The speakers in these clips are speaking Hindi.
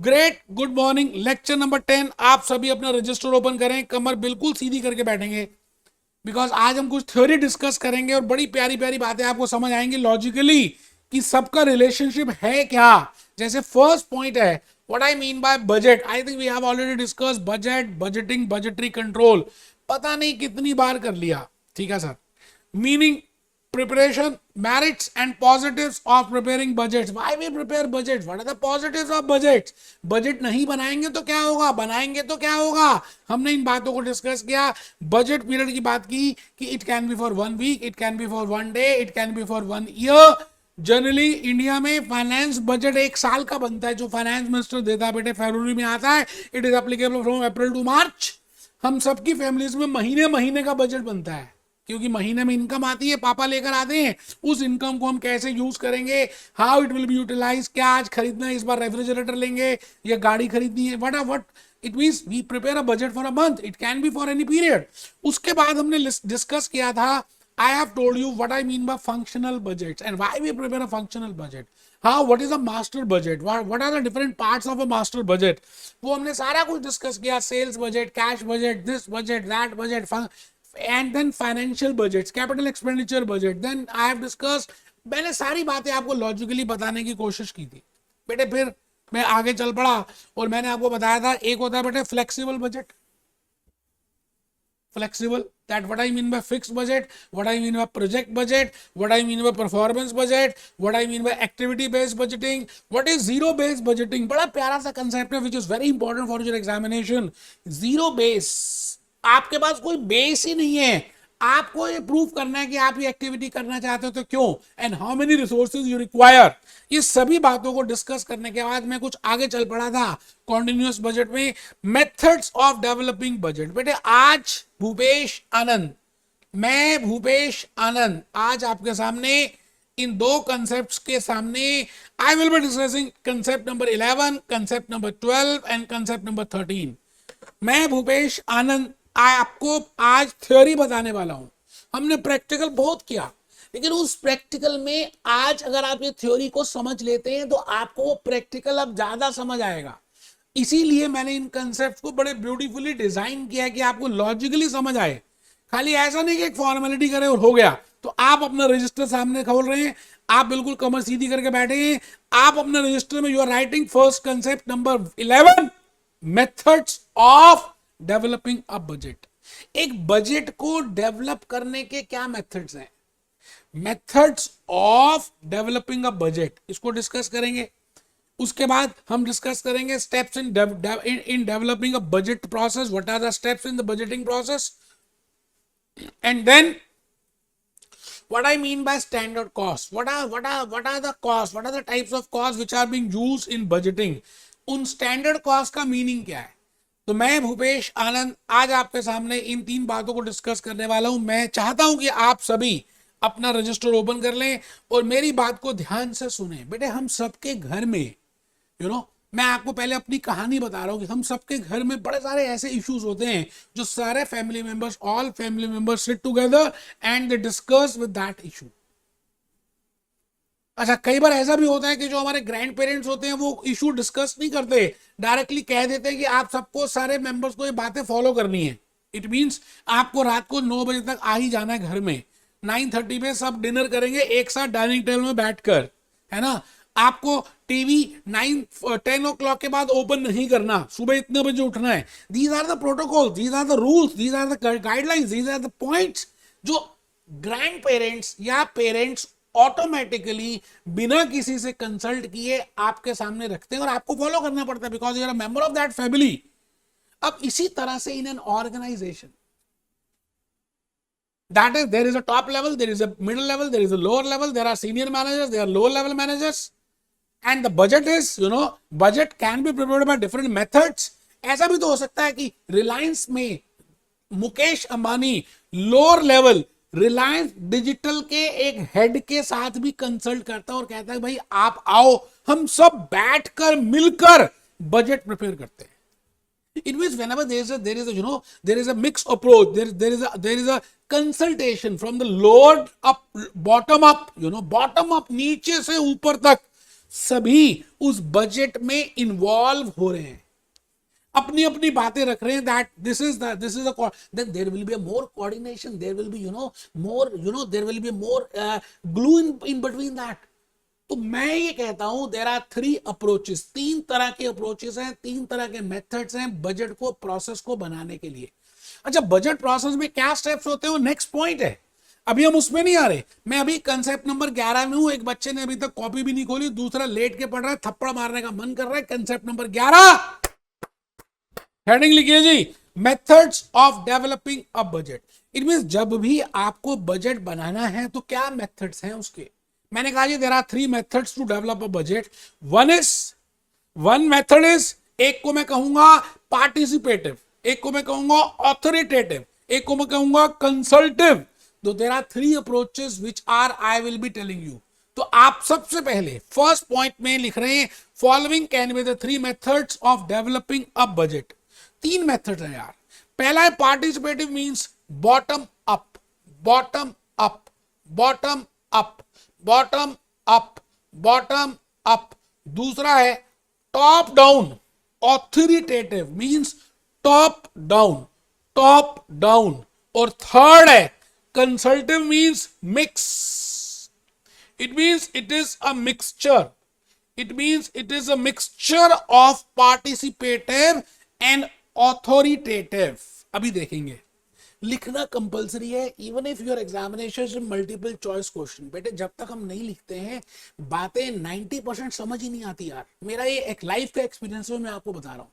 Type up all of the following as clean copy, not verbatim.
Great, good morning. Lecture number 10। आप सभी अपना रजिस्टर ओपन करें, कमर बिल्कुल सीधी करके बैठेंगे, बिकॉज आज हम कुछ थ्योरी डिस्कस करेंगे और बड़ी प्यारी प्यारी बातें आपको समझ आएंगी लॉजिकली कि सबका रिलेशनशिप है क्या। जैसे फर्स्ट पॉइंट है what I mean by budget. I think we have already discuss budget, budgeting, budgetary control, पता नहीं कितनी बार कर लिया। ठीक है sir. Meaning, preparation, merits and positives of preparing budgets. Why we prepare budgets? What are the positives of budgets? Budget नहीं बनाएंगे तो क्या होगा, बनाएंगे तो क्या होगा, हमने इन बातों को डिस्कस किया। बजट पीरियड की बात की कि it can be for 1 week, it can be for 1 day, it can be for 1 year. Generally India में फाइनेंस बजट एक साल का बनता है, जो फाइनेंस मिनिस्टर देता है बेटे फरवरी में आता है। It is applicable from April to March. हम सबकी फैमिलीज में महीने महीने का बजट बनता है, क्योंकि महीने में इनकम आती है, पापा लेकर आते हैं। उस इनकम को हम कैसे यूज करेंगे, how it will be utilise, क्या आज खरीदना है, इस बार रेफ्रिजरेटर लेंगे या गाड़ी खरीदनी है, what it means we prepare a budget for a month, it can be for any period. उसके बाद हमने डिस्कस किया था, I have told you what I mean by functional budgets and why we prepare a functional budget. हाँ, what is a master budget, what are the different parts of a master budget, वो हमने सारा कुछ डिस्कस किया। Sales budget, cash budget, this budget, that budget, and then financial budgets, capital expenditure budget, then I have discussed। मैंने सारी बातें आपको लॉजिकली बताने की कोशिश की थी बेटे। फिर मैं आगे चल पड़ा और मैंने आपको बताया था एक होता है बेटे flexible budget. Flexible, that what I mean by fixed budget, what I mean by project budget, what I mean by performance budget, what I mean by activity based budgeting, what is zero based budgeting। बड़ा प्यारा सा कंसेप्ट है which is very important for your examination। zero base, आपके पास कोई बेस ही नहीं है, आपको ये प्रूव करना है कि आप ये एक्टिविटी करना चाहते हो तो क्यों, and how many resources you require. ये सभी बातों को डिस्कस करने के बाद मैं कुछ आगे चल पड़ा था कॉन्टिन्यूअस बजट में। Methods of developing budget. बेटे आज भूपेश आनंद, मैं भूपेश आनंद आज आपके सामने इन दो कंसेप्ट्स के सामने आई will be discussing concept number 11, concept number 12 and concept number 13। मैं भूपेश आनंद आपको आज थ्योरी बताने वाला हूं। हमने प्रैक्टिकल बहुत किया, लेकिन उस प्रैक्टिकल में आज अगर आप ये थ्योरी को समझ लेते हैं तो आपको वो प्रैक्टिकल अब ज्यादा समझ आएगा। इसीलिए मैंने इन कंसेप्ट को बड़े ब्यूटीफुली डिजाइन किया कि आपको लॉजिकली समझ आए। खाली ऐसा नहीं कि एक फॉर्मेलिटी करे और हो गया। तो आप अपना रजिस्टर सामने खोल रहे हैं, आप बिल्कुल कमर सीधी करके बैठे हैं, आप अपने रजिस्टर में you are writing first concept number 11, methods of developing a budget. एक बजट को डेवलप करने के क्या मेथड्स हैं, methods of developing a budget, इसको डिस्कस करेंगे। उसके बाद हम डिस्कस करेंगे steps in developing a budget process, what are the steps in the budgeting process, and then what I mean by standard cost, what are the costs, what are the types of costs which are being used in budgeting। उन स्टैंडर्ड कॉस्ट का मीनिंग क्या है। तो मैं भूपेश आनंद आज आपके सामने इन तीन बातों को डिस्कस करने वाला हूं। मैं चाहता हूं कि आप सभी अपना रजिस्टर ओपन कर लें और मेरी बात को ध्यान से सुने। बेटे हम सबके घर में मैं आपको पहले अपनी कहानी बता रहा हूं कि हम सबके घर में बड़े सारे ऐसे इश्यूज होते हैं जो सारे family members, all family members sit together and they discuss with that issue. अच्छा, कई बार ऐसा भी होता है कि जो हमारे ग्रैंड पेरेंट्स होते हैं वो इशू डिस्कस नहीं करते, डायरेक्टली कह देते हैं कि आप सबको, सारे मेंबर्स को ये बातें फॉलो करनी है। इट मींस आपको रात को 9 बजे तक आ ही जाना है घर में, 9:30 में सब डिनर करेंगे एक साथ डाइनिंग टेबल में बैठकर, है ना। आपको टीवी 9-10 o'clock के बाद ओपन नहीं करना, सुबह इतने बजे उठना है। These are the protocol, these are the rules, these are the guidelines, these are the points जो ग्रैंड पेरेंट्स या पेरेंट्स ऑटोमेटिकली बिना किसी से कंसल्ट किए आपके सामने रखते हैं और आपको फॉलो करना पड़ता है, because you are a member of that family. अब इसी तरह से in an organisation, that is, there is a top level, there is a middle level, there is a lower level, there are senior managers, there are lower level managers, and the budget is, budget can be prepared by different methods। ऐसा भी तो हो सकता है कि रिलायंस में Mukesh Ambani lower level Reliance digital के एक हेड के साथ भी कंसल्ट करता है और कहता है भाई आप आओ, हम सब बैठकर मिलकर बजट प्रिपेयर करते हैं। It means whenever there is a mixed approach, there is a consultation from the lower up, bottom up, bottom up, नीचे से ऊपर तक सभी उस बजट में इन्वॉल्व हो रहे हैं, अपनी अपनी बातें रख रहे हैं, that this is then there will be a more coordination, there will be more there will be more glue in between that. तो मैं ये कहता हूं देयर आर 3 अप्रोचेस, 3 तरह के अप्रोचेस हैं, 3 तरह के मेथड्स हैं बजट को, प्रोसेस को बनाने के लिए। अच्छा, बजट प्रोसेस में क्या स्टेप्स होते हैं वो नेक्स्ट पॉइंट है, अभी हम उसमें नहीं आ रहे। मैं अभी कंसेप्ट नंबर 11 में हूं। एक बच्चे ने अभी तक कॉपी भी नहीं खोली, दूसरा लेट के पढ़ रहा है, थप्पड़ मारने का मन कर रहा है। कंसेप्ट नंबर 11, हेडिंग लिखिए जी, methods of developing a budget. It means जब भी आपको बजट बनाना है तो क्या मेथड्स हैं उसके। मैंने कहा जी there are 3 methods to develop a budget. One method is, एक को मैं कहूंगा पार्टिसिपेटिव, एक को मैं कहूंगा ऑथोरिटेटिव, एक को मैं कहूंगा कंसल्टिव। तो there are 3 approaches which are I will be telling you. तो आप सबसे पहले फर्स्ट पॉइंट में लिख रहे हैं, following can be the 3 methods of developing a budget. 3 method है यार। पहला है participative, means bottom up, bottom up, bottom up, bottom up, bottom up. दूसरा है top down, authoritative, means top down, top down. और थर्ड है consultative, means mix. It means it is a mixture, it means it is a mixture of participative and authoritative। अभी देखेंगे, लिखना कंपलसरी है, even if your examination multiple choice question. बेटे जब तक हम नहीं लिखते हैं बातें 90% समझ ही नहीं आती यार। मेरा ये एक लाइफ का एक्सपीरियंस है, मैं आपको बता रहा हूं।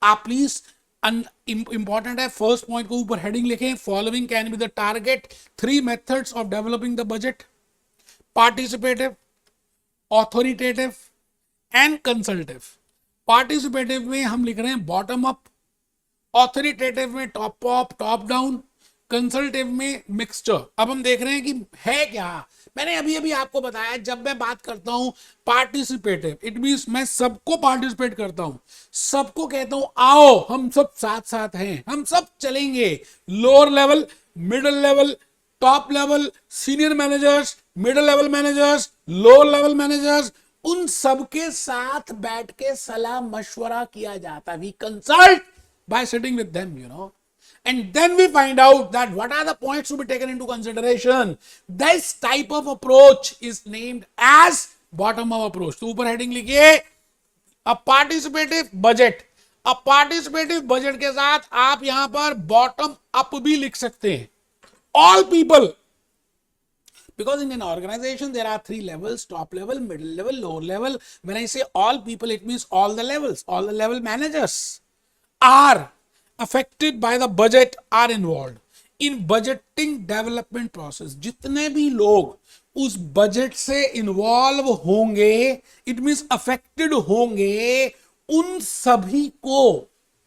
आप प्लीज, इंपॉर्टेंट है, फर्स्ट पॉइंट को ऊपर हेडिंग लिखें, following can be the target 3 methods of developing the budget, participative, authoritative and consultative. Participative में हम लिख रहे हैं बॉटम अप, ऑथोरिटेटिव में top up, top down, consultative में मिक्सचर। अब हम देख रहे हैं कि है क्या। मैंने अभी अभी आपको बताया, जब मैं बात करता हूं पार्टिसिपेटिव, इट मींस मैं सबको पार्टिसिपेट करता हूं, सबको कहता हूं आओ हम सब साथ साथ हैं, हम सब चलेंगे। Lower level, middle level, top level, senior managers, middle level managers, lower level managers, उन सबके साथ बैठ के सलाह मशवरा किया जाता है। We consult by sitting with them, and then we find out that what are the points to be taken into consideration. This type of approach is named as bottom up approach। तो ऊपर हेडिंग लिखिए, a participative budget। a participative budget के साथ आप यहां पर bottom up भी लिख सकते हैं, all people, because in an organization there are 3 levels, top level, middle level, lower level। when I say all people, it means all the levels, all the level managers are affected by the budget are involved in budgeting development process। जितने भी लोग उस बजट से इन्वॉल्व होंगे, इट मींस अफेक्टेड होंगे, उन सभी को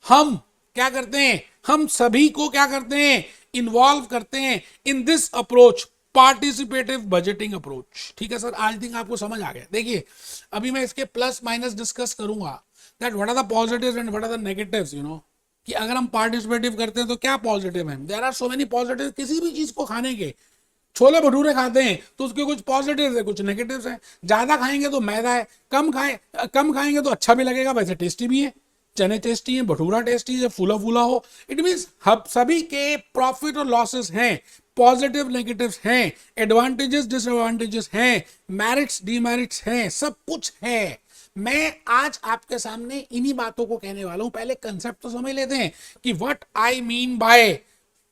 हम क्या करते हैं, हम सभी को क्या करते हैं, इन्वॉल्व करते हैं in this approach, participative budgeting approach. ठीक है सर, आज थिंक आपको समझ आ गया। देखिए अभी मैं इसके प्लस माइनस डिस्कस करूंगा, that what are the positives and what are the negatives, कि अगर हम पार्टिसिपेटिव करते हैं तो क्या पॉजिटिव है। There are so many positive, किसी भी चीज को खाने के, छोले भटूरे खाते हैं तो उसके कुछ पॉजिटिव्स है, कुछ नेगेटिव्स है। ज्यादा खाएंगे तो मैदा है, कम खाएंगे तो अच्छा भी लगेगा, वैसे टेस्टी भी है। चने टेस्टी है, भटूरा टेस्टी है, फूला फूला हो। इट मींस सभी के प्रॉफिट और लॉसेस हैं, पॉजिटिव नेगेटिव्स हैं, एडवांटेजेस डिसएडवांटेजेस हैं, मेरिट्स डीमेरिट्स हैं, सब कुछ है। मैं आज आपके सामने इन्हीं बातों को कहने वाला हूं। पहले कंसेप्ट तो समझ लेते हैं कि what I mean bye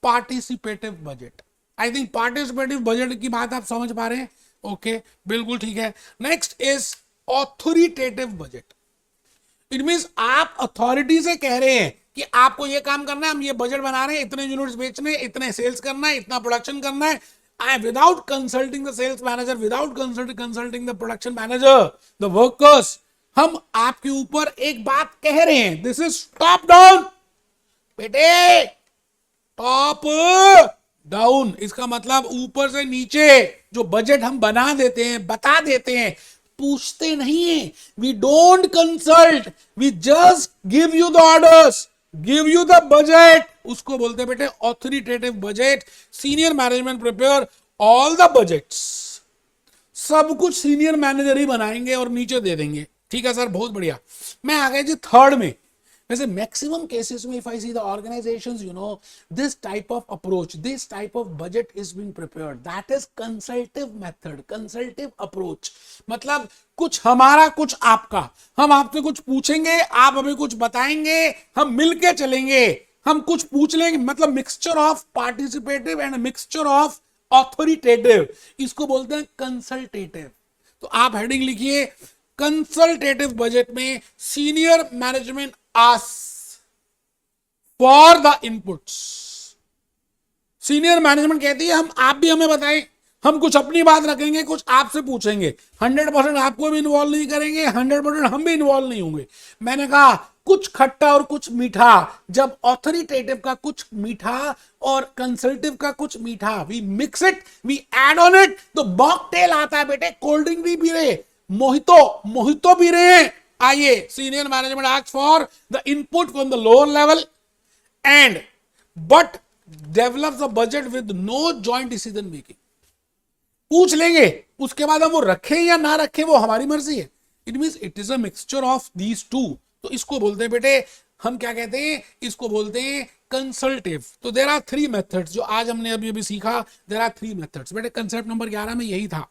participative budget. I think participative budget की बात आप समझ पा रहे हैं। ओके, बिल्कुल ठीक है। Next is authoritative budget. It means आप अथॉरिटी से कह रहे हैं कि आपको ये काम करना है, हम ये बजट बना रहे हैं, इतने यूनिट्स बेचने, इतने सेल्स करना है, इतना प्रोडक्शन करना है। without consulting the sales manager, without consulting the production manager, the workers, हम आपके ऊपर एक बात कह रहे हैं, दिस इज टॉप डाउन। बेटे टॉप डाउन, इसका मतलब ऊपर से नीचे जो बजट हम बना देते हैं, बता देते हैं, पूछते नहीं है। We don't consult, we just give you the orders, give you the budget, उसको बोलते हैं बेटे authoritative budget. Senior management prepare all the budgets, सब कुछ सीनियर मैनेजर ही बनाएंगे और नीचे दे देंगे। ठीक है सर, बहुत बढ़िया। मैं आ गया जी थर्ड में। वैसे मैक्सिमम केसेस में if I see the organisations, you know, this type of approach, this type of budget is being prepared, that is consultative method, consultative approach. मतलब कुछ हमारा कुछ आपका, हम आपसे कुछ पूछेंगे, आप हमें कुछ बताएंगे, हम मिलके चलेंगे, हम कुछ पूछ लेंगे। मतलब mixture of participative and mixture of authoritative, इसको बोलते हैं कंसल्टेटिव। तो आप हेडिंग लिखिए, कंसल्टेटिव बजट में senior management asks for the inputs. Senior management कहती है हम, आप भी हमें बताएं, हम कुछ अपनी बात रखेंगे, कुछ आपसे पूछेंगे, 100% आपको भी इन्वॉल्व नहीं करेंगे, 100% हम भी इन्वॉल्व नहीं होंगे। मैंने कहा कुछ खट्टा और कुछ मीठा। जब ऑथोरिटेटिव का कुछ मीठा और कंसल्टिव का कुछ मीठा, we mix it, we add on it, तो बॉकटेल आता है बेटे। कोल्ड ड्रिंक भी पी रहे, मोहितो पी रहे हैं। आइए, senior management asks for the input from the lower level and but develop the budget with no joint decision making. पूछ लेंगे, उसके बाद हम वो रखें या ना रखें वो हमारी मर्जी है। It means it is a mixture of these two. तो इसको बोलते हैं बेटे, हम क्या कहते हैं, इसको बोलते हैं कंसल्टिव। तो देयर आर 3 मेथड्स जो आज हमने अभी सीखा। देयर आर 3 मेथड्स बेटे। कंसेप्ट नंबर 11 में यही था।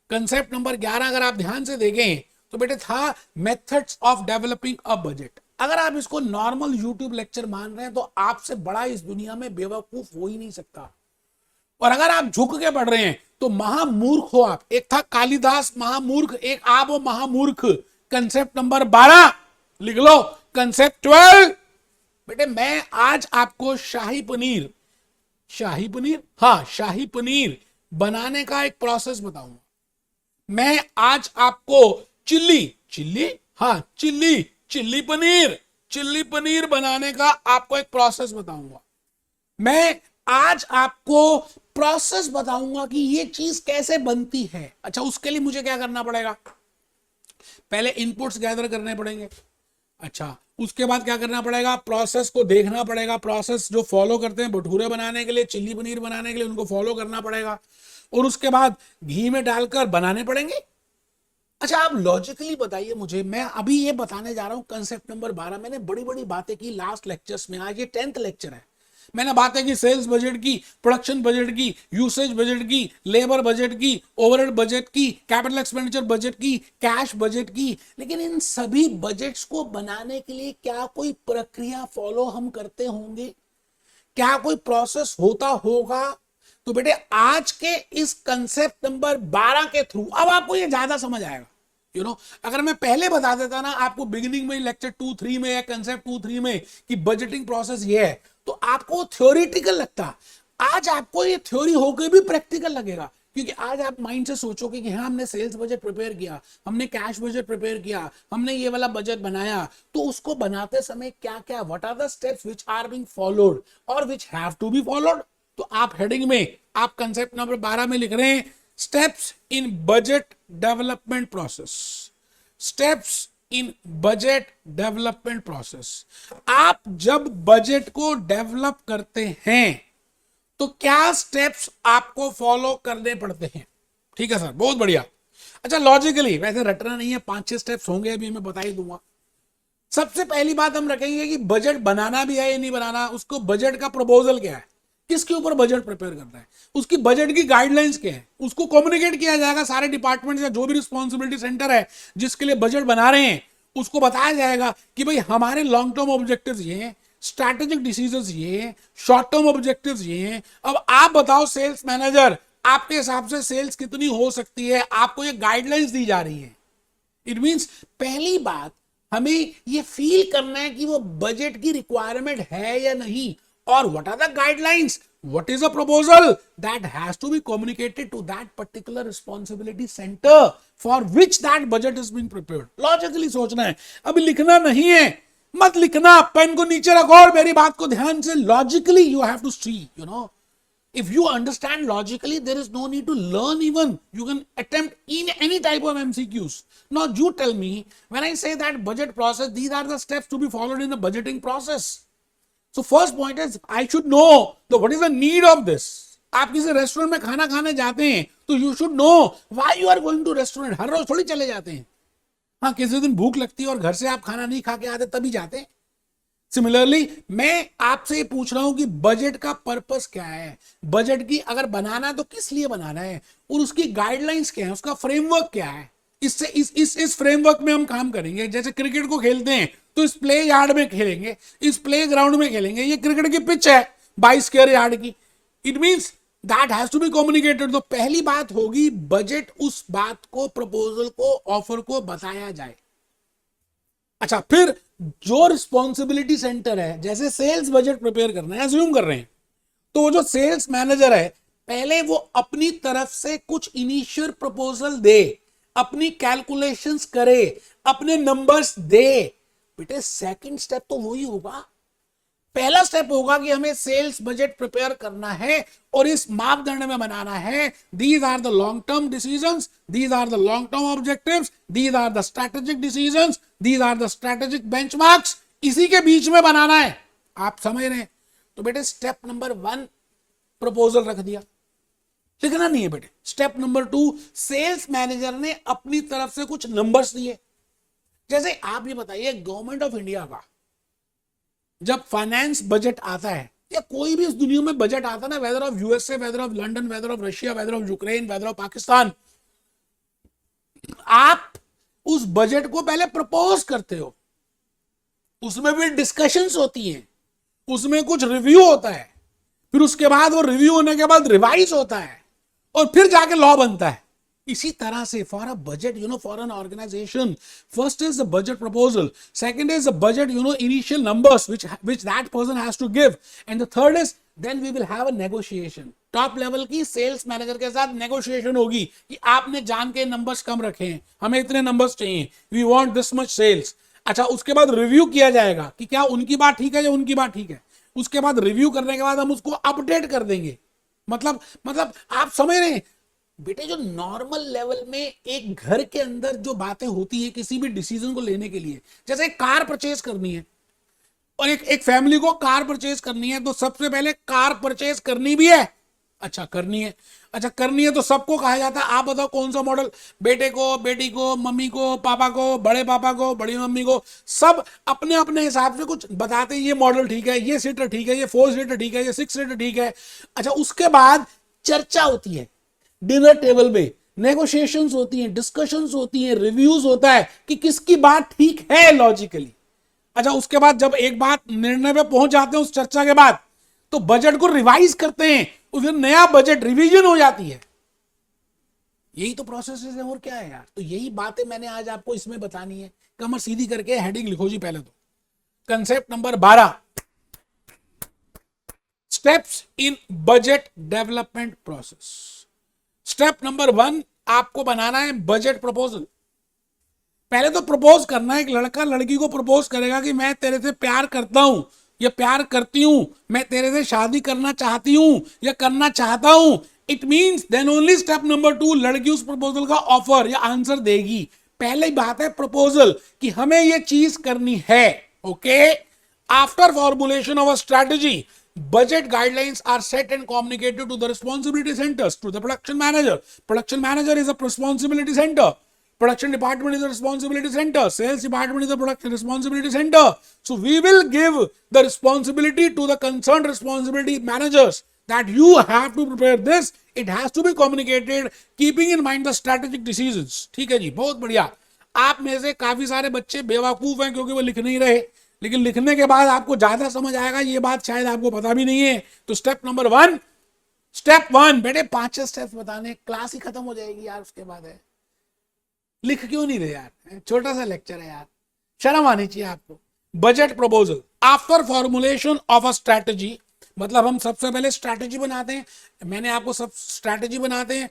कंसेप्ट नंबर 11 अगर आप ध्यान से देखें तो बेटे था methods of developing a budget. अगर आप इसको नॉर्मल यूट्यूब लेक्चर मान रहे हैं तो आपसे बड़ा इस दुनिया में बेवकूफ हो ही नहीं सकता। और अगर आप झुक के पढ़ रहे हैं तो महामूर्ख हो आप। एक था कालिदास महामूर्ख, एक आप हो महामूर्ख। कंसेप्ट नंबर 12 लिख लो। कंसेप्ट 12 बेटे, मैं आज आपको शाही पनीर बनाने का एक प्रोसेस बताऊंगा। मैं आज आपको चिल्ली पनीर बनाने का आपको एक प्रोसेस बताऊंगा। मैं आज आपको प्रोसेस बताऊंगा कि ये चीज कैसे बनती है। अच्छा, उसके लिए मुझे क्या करना पड़ेगा? पहले इनपुट्स गैदर करने पड़ेंगे। अच्छा, उसके बाद क्या करना पड़ेगा? प्रोसेस को देखना पड़ेगा। प्रोसेस जो फॉलो करते हैं भटूरे बनाने के लिए, चिल्ली पनीर बनाने के लिए, उनको फॉलो करना पड़ेगा। और उसके बाद घी में डालकर बनाने पड़ेंगे। अच्छा, आप लॉजिकली बताइए मुझे, मैं अभी ये बताने जा रहा हूं कंसेप्ट नंबर 12। मैंने बड़ी बड़ी बातें की लास्ट लेक्चर्स में, आज ये 10th लेक्चर है। मैंने बातें की सेल्स बजट की, प्रोडक्शन बजट की, यूसेज बजट की, लेबर बजट की, ओवरहेड बजट की, कैपिटल एक्सपेंडिचर बजट की, कैश बजट की। लेकिन इन सभी बजट्स को बनाने के लिए क्या कोई प्रक्रिया फॉलो हम करते होंगे? क्या कोई प्रोसेस होता होगा? तो बेटे, आज के इस कंसेप्ट नंबर 12 के थ्रू अब आपको ये ज्यादा समझ आएगा। यू नो, अगर मैं पहले बता देता ना आपको बिगिनिंग में, लेक्चर 2-3 में या कंसेप्ट 2-3 में कि बजटिंग प्रोसेस ये है, तो आपको थ्योरेटिकल लगता। आज आपको ये थ्योरी होकर भी प्रैक्टिकल लगेगा, क्योंकि आज आप माइंड से सोचोगे कि हाँ, हमने सेल्स बजट प्रिपेयर किया, हमने कैश बजट प्रिपेयर किया, हमने ये वाला बजट बनाया, तो उसको बनाते समय क्या क्या, what are the steps which are being followed और which have to be followed. तो आप हेडिंग में, आप कंसेप्ट नंबर 12 में लिख रहे हैं steps in budget development process. Steps in budget development process. आप जब बजट को डेवलप करते हैं तो क्या स्टेप्स आपको फॉलो करने पड़ते हैं? ठीक है सर, बहुत बढ़िया। अच्छा, लॉजिकली वैसे रटना नहीं है, 5-6 स्टेप्स होंगे, अभी मैं बता ही दूंगा। सबसे पहली बात हम रखेंगे कि बजट बनाना भी है या नहीं बनाना, उसको बजट का प्रपोजल क्या है, किसके ऊपर बजट प्रिपेयर करना है, उसकी बजट की गाइडलाइंस क्या है, उसको कम्युनिकेट किया जाएगा सारे डिपार्टमेंट या जो भी रिस्पॉन्सिबिलिटी सेंटर है जिसके लिए बजट बना रहे हैं, उसको बताया जाएगा कि भाई हमारे लॉन्ग टर्म ऑब्जेक्टिव्स ये हैं, स्ट्रैटेजिक डिसीजंस ये हैं, शॉर्ट टर्म ऑब्जेक्टिव्स ये हैं। अब आप बताओ सेल्स मैनेजर, आपके हिसाब से सेल्स कितनी हो सकती है, आपको ये गाइडलाइंस दी जा रही है। इट मींस पहली बात हमें ये फील करना है कि वो बजट की रिक्वायरमेंट है या नहीं, और what are the guidelines, what is a proposal that has to be communicated to that particular responsibility center for which that budget is being prepared. Logically सोचना है, अभी लिखना नहीं है, मत लिखना, पेन को नीचे रखो और मेरी बात को ध्यान से logically you have to see, you know. If you understand logically, there is no need to learn even. You can attempt in any type of MCQs. Now you tell me, when I say that budget process, these are the steps to be followed in the budgeting process. So first point is I should know what is the need of this. आप किसी रेस्टोरेंट में खाना खाने जाते हैं तो you should know why you are going to restaurant. हर रोज थोड़ी चले जाते हैं। हाँ, किसी दिन भूख लगती है और घर से आप खाना नहीं खा के आते तभी जाते हैं। सिमिलरली मैं आपसे ये पूछ रहा हूं कि बजट का पर्पस क्या है, बजट की अगर बनाना है तो किस लिए बनाना है, और उसकी गाइडलाइंस क्या है, उसका फ्रेमवर्क क्या है। इससे इस फ्रेमवर्क में हम काम करेंगे। जैसे क्रिकेट को खेलते हैं तो इस प्ले यार्ड में खेलेंगे, इस प्ले ग्राउंड में खेलेंगे। ये क्रिकेट की पिच है 22 स्क्वायर यार्ड की। It means that has to be communicated. तो पहली बात होगी बजट, उस बात को, प्रपोजल को, ऑफर को बताया जाए। अच्छा, फिर जो रिस्पॉन्सिबिलिटी सेंटर है, जैसे सेल्स बजट प्रिपेयर करना है, अज्यूम कर रहे हैं, तो वो जो सेल्स मैनेजर है पहले वो अपनी तरफ से कुछ इनिशियल प्रपोजल दे, अपनी कैलकुलेशंस करे, अपने नंबर्स दे। बेटे सेकंड स्टेप तो वही होगा। पहला स्टेप होगा कि हमें सेल्स बजट प्रिपेयर करना है और इस मापदंड में बनाना है। These are the long term decisions, these are the long term objectives, these are the strategic decisions, these are the strategic benchmarks. इसी के बीच में बनाना है। आप समझ रहे हैं? तो बेटे स्टेप नंबर 1 प्रपोजल रख दिया, लिखना नहीं है बेटे। स्टेप नंबर 2 सेल्स मैनेजर ने अपनी तरफ से कुछ नंबर्स दिए। जैसे आप ये बताइए, गवर्नमेंट ऑफ इंडिया का जब फाइनेंस बजट आता है या कोई भी इस दुनिया में बजट आता है ना, weather of USA, weather of London, weather of Russia, weather of Ukraine, weather of Pakistan, आप उस बजट को पहले प्रपोज करते हो, उसमें भी डिस्कशंस होती हैं, उसमें कुछ रिव्यू होता है, फिर उसके बाद वो रिव्यू होने के बाद रिवाइज होता है और फिर जाके लॉ बनता है। इसी तरह से for a budget, for an organisation, first is the budget proposal, second is the budget, initial numbers which that person has to give, and the third is then we will have a negotiation। Top level की सेल्स मैनेजर के साथ नेगोशिएशन होगी कि आपने जान के नंबर्स कम रखे हैं, हमें इतने नंबर्स चाहिए, we want this much sales. अच्छा, उसके बाद रिव्यू किया जाएगा कि क्या उनकी बात ठीक है या उनकी बात ठीक है। उसके बाद रिव्यू करने के बाद हम उसको अपडेट कर देंगे। मतलब आप समझ रहे हैं बेटे, जो नॉर्मल लेवल में एक घर के अंदर जो बातें होती है किसी भी डिसीजन को लेने के लिए, जैसे एक कार परचेज करनी है और एक फैमिली को कार परचेज करनी है, तो सबसे पहले कार परचेज करनी भी है। अच्छा, करनी है। अच्छा, करनी है तो सबको कहा जाता है आप बताओ कौन सा मॉडल, बेटे को, बेटी को, मम्मी को, पापा को, बड़े पापा को, बड़ी मम्मी को, सब अपने अपने हिसाब से कुछ बताते हैं। ये मॉडल ठीक है, ये सीटर ठीक है, ये 4 सीटर ठीक है, ये 6 सीटर ठीक है। अच्छा, उसके बाद चर्चा होती है डिनर टेबल में, नेगोशिएशंस होती हैं, डिस्कशंस होती हैं, रिव्यूज होता है कि किसकी बात ठीक है लॉजिकली। अच्छा, उसके बाद जब एक बात निर्णय पे पहुंच जाते हैं उस चर्चा के बाद, तो बजट को रिवाइज करते हैं, फिर नया बजट रिवीजन हो जाती है। यही तो प्रोसेस है, और क्या है यार। तो यही बातें मैंने आज आपको इसमें बतानी है। कमर सीधी करके हेडिंग लिखो जी पहले तो। Concept number 12, steps in budget development process. Step number 1, आपको बनाना है बजट प्रपोजल। पहले तो प्रपोज करना है। एक लड़का लड़की को प्रपोज करेगा कि मैं तेरे से प्यार करता हूं या प्यार करती हूं, मैं तेरे से शादी करना चाहती हूं या करना चाहता हूं। It means then only step number 2 लड़की उस प्रपोजल का ऑफर या आंसर देगी। पहली बात है प्रपोजल कि हमें ये चीज करनी है। Okay, after formulation of a strategy, budget guidelines are set and communicated to the responsibility centers, to the production manager. Production manager is a responsibility center. Production department is a responsibility center. Sales department is a production responsibility center. So we will give the responsibility to the concerned responsibility managers that you have to prepare this. It has to be communicated keeping in mind the strategic decisions. ठीक है जी, बहुत बढ़िया। आप में से काफी सारे बच्चे बेवकूफ हैं क्योंकि वो लिख नहीं रहे, लेकिन लिखने के बाद आपको ज्यादा समझ आएगा। ये बात शायद आपको पता भी नहीं है। तो स्टेप नंबर 1, स्टेप 1 बेटे 5 स्टेप्स बताने, क्लास ही खत्म हो जाएगी यार। उसके बाद है, लिख क्यों नहीं रहे यार, छोटा सा लेक्चर है यार, शर्म आनी चाहिए आपको। Budget proposal after formulation of a strategy, मतलब हम सबसे पहले स्ट्रैटेजी बनाते हैं। मैंने आपको सब स्ट्रैटेजी बनाते हैं।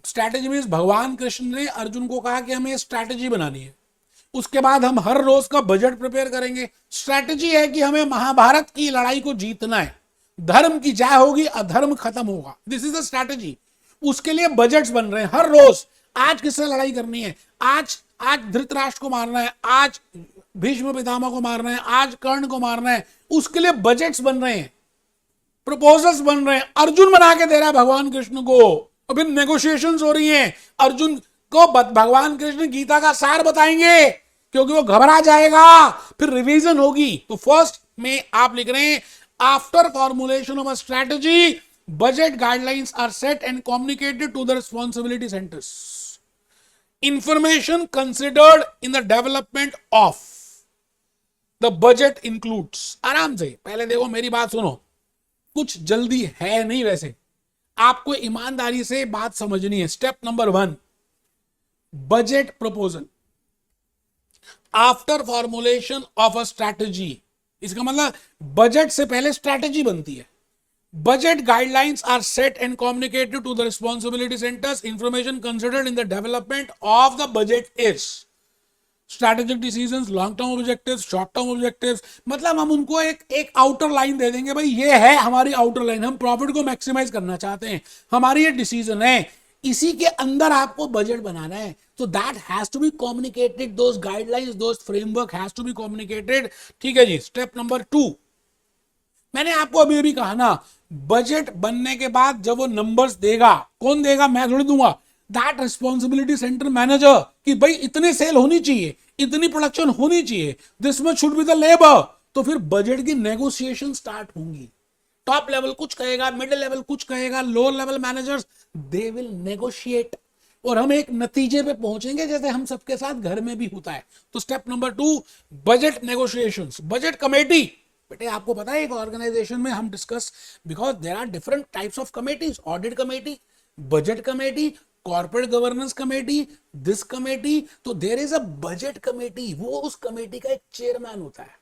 स्ट्रैटेजी मींस भगवान कृष्ण ने अर्जुन को कहा कि हमें स्ट्रैटेजी बनानी है। उसके बाद हम हर रोज का बजट प्रिपेयर करेंगे। स्ट्रैटेजी है कि हमें महाभारत की लड़ाई को जीतना है, धर्म की जय होगी, अधर्म खत्म होगा। This is the strategy. उसके लिए बजट्स बन रहे हैं हर रोज। आज किससे लड़ाई करनी है, आज धृतराष्ट्र को मारना है, आज भीष्म पितामह को मारना है, आज कर्ण को मारना है, उसके लिए बजट्स बन रहे हैं। प्रपोजल्स बन रहे हैं, अर्जुन बना के दे रहा है भगवान कृष्ण को, और फिर नेगोशिएशंस हो रही हैं, अर्जुन को भगवान कृष्ण गीता का सार बताएंगे क्योंकि वो घबरा जाएगा, फिर रिवीजन होगी। तो फर्स्ट में आप लिख रहे हैं after formulation of a strategy budget guidelines are set and communicated to the responsibility centres, information considered in the development of the budget includes. आराम से पहले देखो, मेरी बात सुनो, कुछ जल्दी है नहीं, वैसे आपको ईमानदारी से बात समझनी है। Step number 1, budget proposal after formulation of a strategy. इसका मतलब बजट से पहले स्ट्रैटेजी बनती है। Budget guidelines are set and communicated to the responsibility centres, information considered in the development of the budget is strategic decisions, long term objectives, short term objectives. मतलब हम उनको एक आउटर लाइन दे देंगे, भाई ये है हमारी आउटर लाइन, हम प्रॉफिट को मैक्सिमाइज करना चाहते हैं, हमारी ये डिसीजन है, इसी के अंदर आपको बजट बनाना है। तो that has to be communicated, those guidelines, those framework has to be communicated. ठीक है जी। स्टेप नंबर 2, मैंने आपको अभी अभी कहा ना, बजट बनने के बाद जब वो नंबर्स देगा, कौन देगा, मैं थोड़ी दूंगा, दैट रिस्पॉन्सिबिलिटी सेंटर मैनेजर, कि भाई इतने सेल होनी चाहिए, इतनी प्रोडक्शन होनी चाहिए, this much should be the labour. तो फिर बजट की नेगोशिएशन स्टार्ट होंगी। टॉप लेवल कुछ कहेगा, मिडिल लेवल कुछ कहेगा, lower level managers they will negotiate, और हम एक नतीजे पे पहुंचेंगे, जैसे हम सबके साथ घर में भी होता है। तो step number 2, budget negotiations. Budget committee, बेटे आपको पता है एक ऑर्गेनाइजेशन में हम discuss, because there are different types of committees, audit committee, budget committee, corporate governance committee, this committee. तो there is a budget committee, वो उस कमेटी का एक चेयरमैन होता है।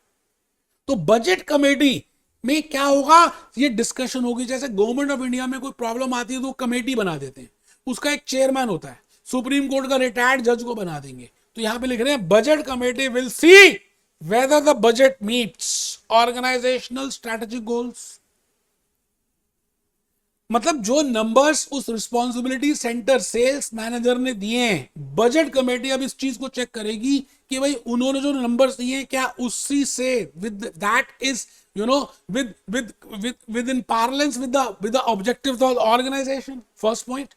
तो बजट कमेटी में क्या होगा, ये डिस्कशन होगी, जैसे गवर्नमेंट ऑफ इंडिया में कोई प्रॉब्लम आती है तो कमेटी बना देते हैं, उसका एक चेयरमैन होता है, सुप्रीम कोर्ट का रिटायर्ड जज को बना देंगे। तो यहां पे लिख रहे हैं budget committee will see whether the budget meets organizational strategic goals। मतलब जो नंबर्स उस रिस्पॉन्सिबिलिटी सेंटर सेल्स मैनेजर ने दिए हैं, बजट कमेटी अब इस चीज को चेक करेगी कि भाई उन्होंने जो नंबर्स दिए हैं क्या उसी से with that is with in parlance with the objectives of the organisation. First point,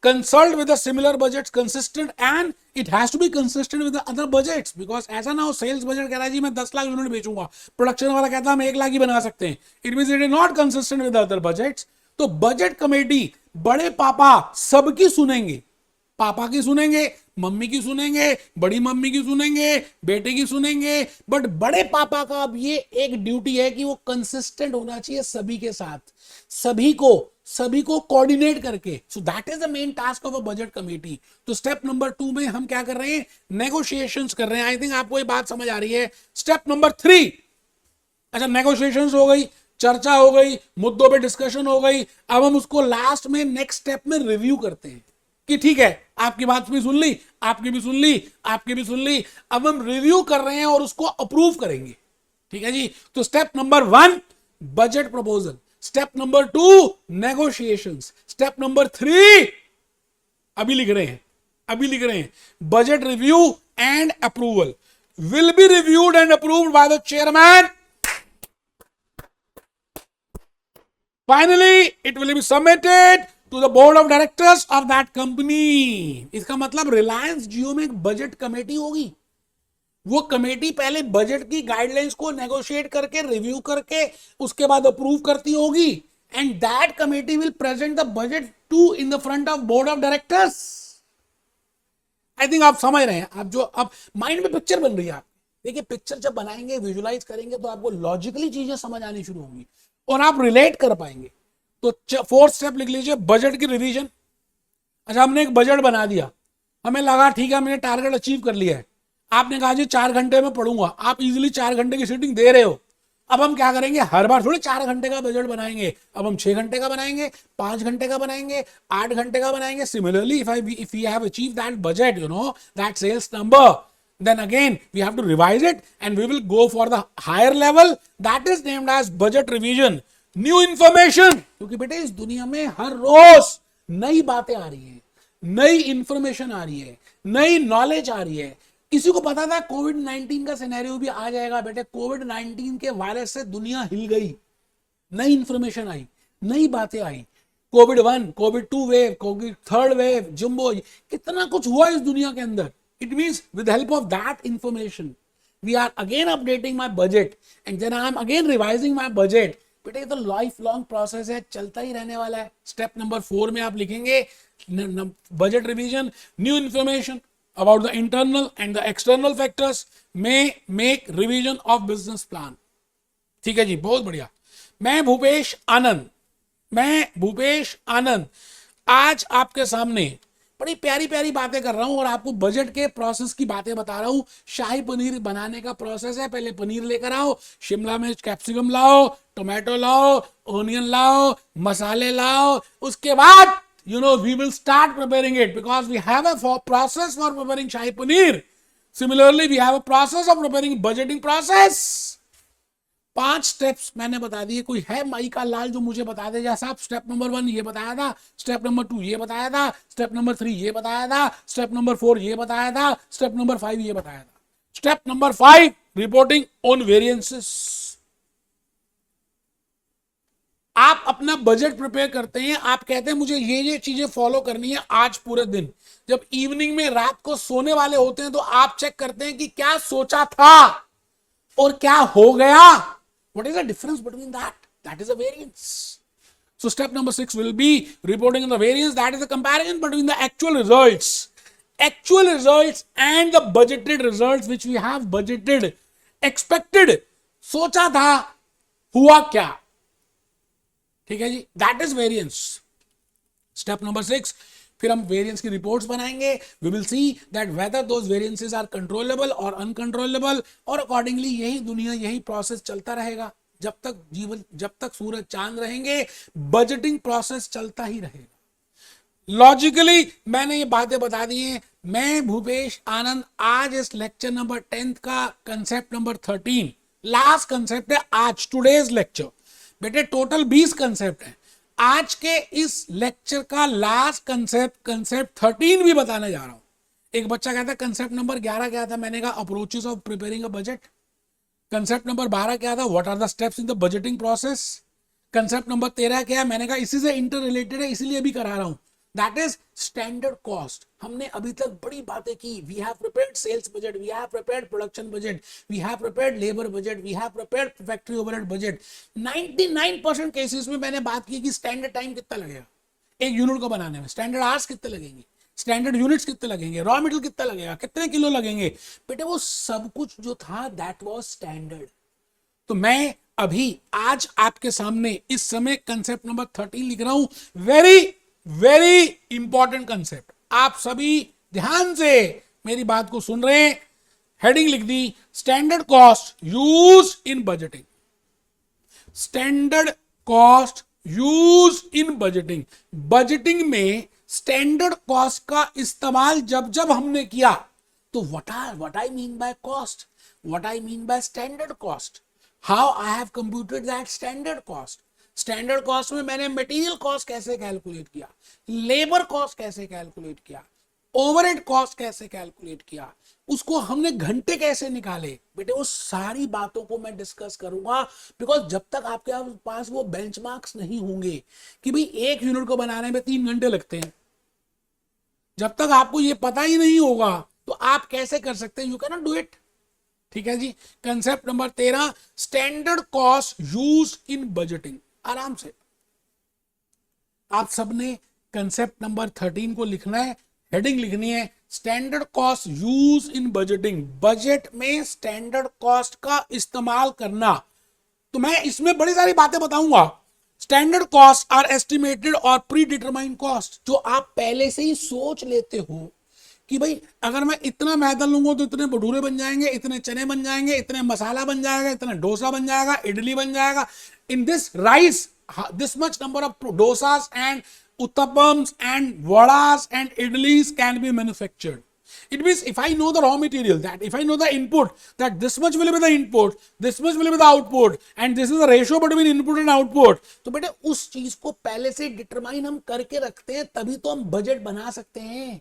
consult with the similar budgets consistent and it has to be consistent with the other budgets, because ऐसा ना हो सेल्स बजट कह रहा है जी मैं 10 लाख यूनिट बेचूंगा, प्रोडक्शन वाला कहता है हम 1 लाख ही बना सकते हैं, it means it is not consistent with other budgets. तो बजट कमेटी बड़े पापा सबकी सुनेंगे, पापा की सुनेंगे, मम्मी की सुनेंगे, बड़ी मम्मी की सुनेंगे, बेटे की सुनेंगे, बट बड़े पापा का अब ये एक ड्यूटी है कि वो कंसिस्टेंट होना चाहिए सभी के साथ, सभी को कोऑर्डिनेट करके। So that is the main task of a budget committee. तो स्टेप नंबर 2 में हम क्या कर रहे हैं, नेगोशिएशंस कर रहे हैं। आई थिंक आपको ये बात समझ आ रही है। स्टेप नंबर 3, अच्छा नेगोशिएशंस हो गई, चर्चा हो गई, मुद्दों पे डिस्कशन हो गई, अब हम उसको लास्ट में नेक्स्ट स्टेप में रिव्यू करते हैं कि ठीक है आपकी बात भी सुन ली, आपकी भी सुन ली, आपकी भी सुन ली, अब हम रिव्यू कर रहे हैं और उसको अप्रूव करेंगे। ठीक है जी। तो step number 1 budget proposal, step number 2 negotiations, step number 3 अभी लिख रहे हैं budget review and approval will be reviewed and approved by the chairman. Finally it will be submitted to the board of directors of that company. इसका मतलब रिलायंस जियो में एक बजट कमेटी होगी, वो कमेटी पहले बजट की गाइडलाइंस को नेगोशिएट करके रिव्यू करके उसके बाद अप्रूव करती होगी, and that committee will present the budget to in the front of board of directors. I think आप समझ रहे हैं, आप जो अब माइंड में पिक्चर बन रही है। आप देखिए पिक्चर जब बनाएंगे, विजुलाइज करेंगे, तो आपको लॉजिकली चीजें समझ आनी शुरू होंगी और आप रिलेट कर पाएंगे। तो 4th स्टेप लिख लीजिए, बजट की रिवीजन। अच्छा हमने एक बजट बना दिया, हमें लगा ठीक है मैंने टारगेट अचीव कर लिया है, आपने कहा जी 4 घंटे में पढ़ूंगा, आप इजीली 4 घंटे की सीटिंग दे रहे हो। अब हम क्या करेंगे, हर बार थोड़ी 4 घंटे का बजट बनाएंगे, अब हम 6 घंटे का बनाएंगे, 5 घंटे का बनाएंगे, 8 घंटे का बनाएंगे। Similarly if we have achieve that budget, that sales number, then again we have to revise it and we will go for the higher level, that is named as budget revision। New information, क्योंकि बेटे इस दुनिया में हर रोज नई बातें आ रही है, नई इंफॉर्मेशन आ रही है, नई नॉलेज आ रही है। किसी को पता था कोविड-19 का सिनेरियो भी आ जाएगा? बेटे कोविड-19 के वायरस से दुनिया हिल गई, नई इंफॉर्मेशन आई, नई बातें आई, Covid 1, Covid 2 wave, Covid 3rd wave, jumbo, कितना कुछ हुआ इस दुनिया के अंदर. It means with help of that information we are again updating my budget and then I am again revising my budget. बेटा ये तो लाइफ लॉन्ग प्रोसेस है, चलता ही रहने वाला है. स्टेप नंबर 4 में आप लिखेंगे budget revision, new information about the internal and the external factors may make revision of business plan. ठीक है जी, बहुत बढ़िया. मैं भूपेश आनंद आज आपके सामने बड़ी प्यारी प्यारी बातें कर रहा हूं और आपको बजट के प्रोसेस की बातें बता रहा हूं. शाही पनीर बनाने का प्रोसेस है. पहले पनीर लेकर आओ, शिमला मिर्च कैप्सिकम लाओ, टोमेटो लाओ, ओनियन लाओ, मसाले लाओ. उसके बाद we will start preparing it because we have a process for preparing Shahi Paneer. Similarly, we have a process of preparing budgeting process. 5 steps मैंने बता दिए. कोई है माई का लाल जो मुझे बता दे, जैसा आप स्टेप नंबर 1 ये बताया था, स्टेप नंबर 2 ये बताया था, स्टेप नंबर 3 ये बताया था, स्टेप नंबर 4 ये बताया था, स्टेप नंबर 5 ये बताया था. Step number 5 reporting on variances. आप अपना बजट प्रिपेयर करते हैं, आप कहते हैं मुझे ये चीजें फॉलो करनी है आज पूरे दिन. जब इवनिंग में रात को सोने वाले होते हैं तो आप चेक करते हैं कि क्या सोचा था और क्या हो गया. What is the difference between that is a variance. So step number 6 will be reporting on the variance. That is the comparison between the actual results and the budgeted results which we have budgeted. Expected, सोचा था, हुआ क्या. ठीक है जी, that is variance. Step number 6, फिर हम वेरिएंस की रिपोर्ट्स बनाएंगे. We will see that whether those variances are controllable और अनकंट्रोलेबल, और अकॉर्डिंगली यही दुनिया, यही प्रोसेस चलता रहेगा जब तक सूरज चांद रहेंगे. बजटिंग प्रोसेस चलता ही रहेगा. लॉजिकली मैंने ये बातें बता दी हैं. मैं भूपेश आनंद आज इस लेक्चर नंबर 10 का कंसेप्ट नंबर 13 लास्ट कंसेप्ट है आज, टुडेज लेक्चर. बेटे टोटल 20 कंसेप्ट है. आज के इस लेक्चर का लास्ट कंसेप्ट 13 भी बताने जा रहा हूं. एक बच्चा कहता है कंसेप्ट नंबर 11 क्या था. मैंने कहा approaches of preparing a budget. Concept number 12 क्या था, what are the steps in the budgeting process. Concept number 13 क्या है, मैंने कहा इसी से इंटर रिलेटेड है इसलिए भी करा रहा हूं. That is standard cost. हमने अभी तक बड़ी बातें की. We have prepared sales budget, we have prepared production budget, we have prepared labour budget, we have prepared factory overhead budget. 99% cases में मैंने बात की कि स्टैंडर्ड टाइम कितना लगेगा एक यूनिट को बनाने में, स्टैंडर्ड आवर्स कितने लगेंगे, स्टैंडर्ड यूनिट्स कितने लगेंगे, रॉ मटेरियल कितना लगेगा, कितने किलो लगेंगे. बेटे वो सब कुछ जो था दैट वाज स्टैंडर्ड. तो मैं अभी आज आपके सामने इस समय कंसेप्ट नंबर 13 लिख रहा हूं. Very important concept. आप सभी ध्यान से मेरी बात को सुन रहे हैं. हेडिंग लिख दी, standard cost use in budgeting. Standard cost use in budgeting. Budgeting में स्टैंडर्ड कॉस्ट का इस्तेमाल जब हमने किया तो what I mean by cost, what I mean by standard cost, how I have computed that standard cost. Standard cost में मैंने मटेरियल कॉस्ट कैसे कैलकुलेट किया, लेबर कॉस्ट कैसे कैलकुलेट किया, ओवरहेड कॉस्ट कैसे कैलकुलेट किया, उसको हमने घंटे कैसे निकाले. बेटे वो सारी बातों को मैं डिस्कस करूंगा. बिकॉज जब तक आपके पास वो बेंचमार्क्स नहीं होंगे कि भाई एक यूनिट को बनाने में 3 घंटे लगते हैं, जब तक आपको ये पता ही नहीं होगा तो आप कैसे कर सकते हैं. You can not do it. ठीक है जी. Concept number 13, standard cost use in budgeting. आराम से आप सबने कंसेप्ट नंबर 13 को लिखना है. हेडिंग लिखनी है standard cost use in budgeting. Budget में स्टैंडर्ड कॉस्ट का इस्तेमाल करना. तो मैं इसमें बड़ी सारी बातें बताऊंगा. स्टैंडर्ड कॉस्ट आर एस्टिमेटेड और प्री डिटरमाइंड कॉस्ट, जो आप पहले से ही सोच लेते हो कि भाई अगर मैं इतना मैदा लूंगा तो इतने भटूरे बन जाएंगे, इतने चने बन जाएंगे, इतने मसाला बन जाएगा, इतना डोसा बन जाएगा, इडली बन जाएगा. In this rice this much number of dosas and uttapams and vadas and idlis can be manufactured. It means if I know the raw material, that if I know the input, that this much will be the input, this much will be the output, and this is the ratio between input and output. तो बेटे उस चीज को पहले से डिटरमाइन हम करके रखते हैं, तभी तो हम बजट बना सकते हैं.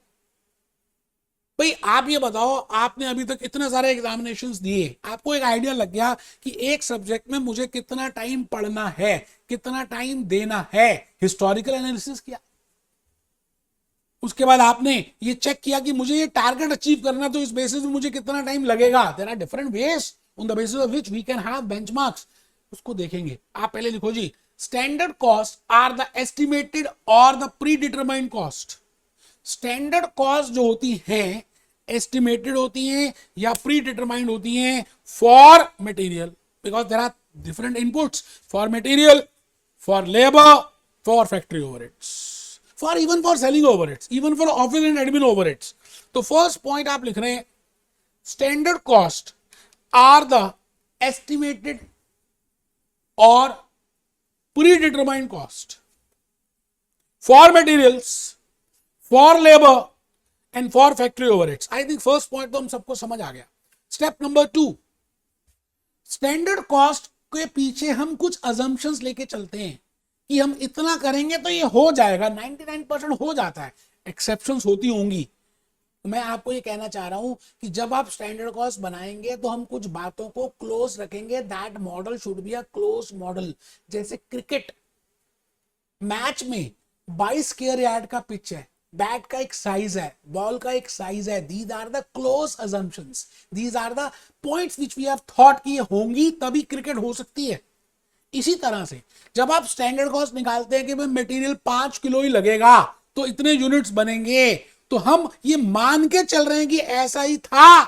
भाई आप ये बताओ, आपने अभी तक इतने सारे एग्जामिनेशंस दिए, आपको एक आइडिया लग गया कि एक सब्जेक्ट में मुझे कितना टाइम पढ़ना है, कितना टाइम देना है, हिस्टोरिकल एनालिसिस किया। उसके बाद आपने ये चेक किया कि मुझे ये टारगेट अचीव करना, तो इस बेसिस पे मुझे कितना टाइम लगेगा। There are different ways on the basis of which we can have benchmarks. उसको देखेंगे। आप पहले लिखो जी, standard cost are the estimated और the pre determined cost. Standard cost जो होती हैं एस्टिमेटेड होती हैं या प्री डिटरमाइंड होती हैं for material, because there are different inputs for material, for labour, for factory overheads, for even for selling overheads, even for office and admin overheads. तो फर्स्ट पॉइंट आप लिख रहे हैं, standard cost are the estimated और pre determined cost for materials, for labour and for factory overheads. I think first point तो हम सबको समझ आ गया। स्टेप नंबर 2, स्टैंडर्ड कॉस्ट के पीछे हम कुछ अजम्पशंस लेके चलते हैं कि हम इतना करेंगे तो ये हो जाएगा। 99% हो जाता है, एक्सेप्शंस होती होंगी। मैं आपको ये कहना चाह रहा हूं कि जब आप स्टैंडर्ड कॉस्ट बनाएंगे तो हम कुछ बातों को क्लोज रखेंगे। That model should be a close model. जैसे क्रिकेट मैच में 22 स्क्वायर यार्ड का पिच है, बैट का एक साइज है, बॉल का एक साइज है। These are the close assumptions, these are the points which we have thought कि ये होंगी तभी क्रिकेट हो सकती है। इसी तरह से जब आप स्टैंडर्ड कॉस्ट निकालते हैं कि भाई मटेरियल 5 किलो ही लगेगा तो इतने यूनिट्स बनेंगे, तो हम ये मान के चल रहे हैं कि ऐसा ही था।